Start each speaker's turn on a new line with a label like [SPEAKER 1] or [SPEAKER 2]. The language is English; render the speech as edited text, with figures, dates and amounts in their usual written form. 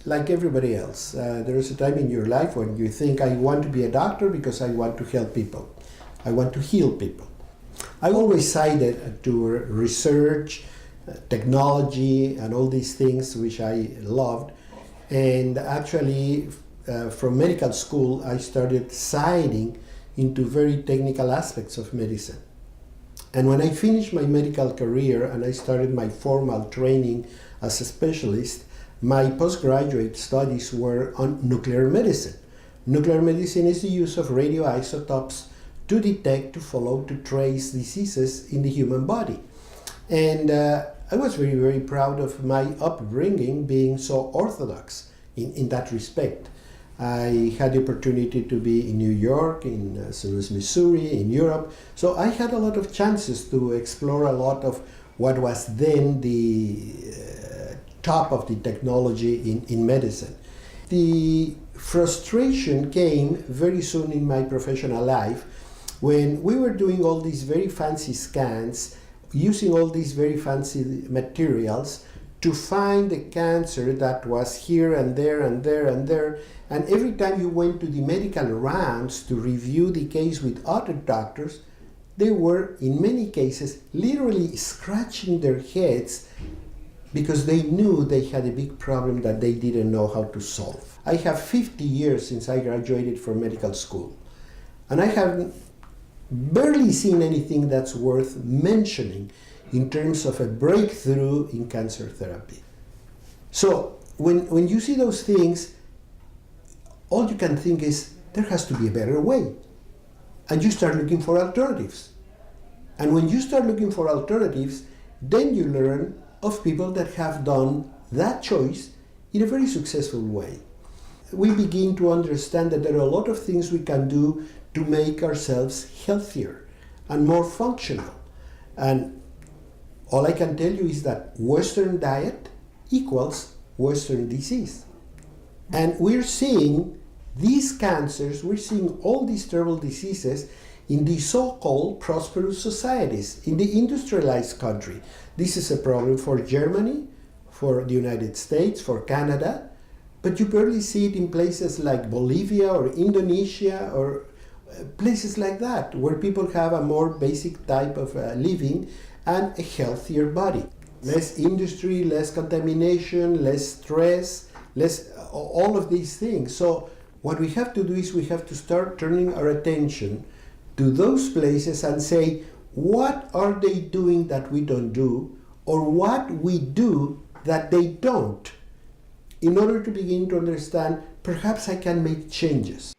[SPEAKER 1] like everybody else. There is a time in your life when you think, I want to be a doctor because I want to help people. I want to heal people. I always cited to research, technology, and all these things which I loved. And actually, from medical school, I started citing into very technical aspects of medicine. And when I finished my medical career and I started my formal training as a specialist, my postgraduate studies were on nuclear medicine. Nuclear medicine is the use of radioisotopes to detect, to follow, to trace diseases in the human body. And I was very, very proud of my upbringing being so orthodox in that respect. I had the opportunity to be in New York, in St. Louis, Missouri, in Europe. So I had a lot of chances to explore a lot of what was then the top of the technology in medicine. The frustration came very soon in my professional life when we were doing all these very fancy scans, using all these very fancy materials to find the cancer that was here and there and there and there. And every time you went to the medical rounds to review the case with other doctors, they were, in many cases, literally scratching their heads because they knew they had a big problem that they didn't know how to solve. I have 50 years since I graduated from medical school, and I have barely seen anything that's worth mentioning in terms of a breakthrough in cancer therapy. So when you see those things, all you can think is, there has to be a better way. And you start looking for alternatives. And when you start looking for alternatives, then you learn of people that have done that choice in a very successful way. We begin to understand that there are a lot of things we can do to make ourselves healthier and more functional. And all I can tell you is that Western diet equals Western disease. And we're seeing these cancers, we're seeing all these terrible diseases in the so-called prosperous societies, in the industrialized country. This is a problem for Germany, for the United States, for Canada, but you barely see it in places like Bolivia or Indonesia or places like that, where people have a more basic type of living and a healthier body. Less industry, less contamination, less stress, less all of these things. So what we have to do is we have to start turning our attention to those places and say, what are they doing that we don't do, or what we do that they don't, in order to begin to understand, perhaps I can make changes.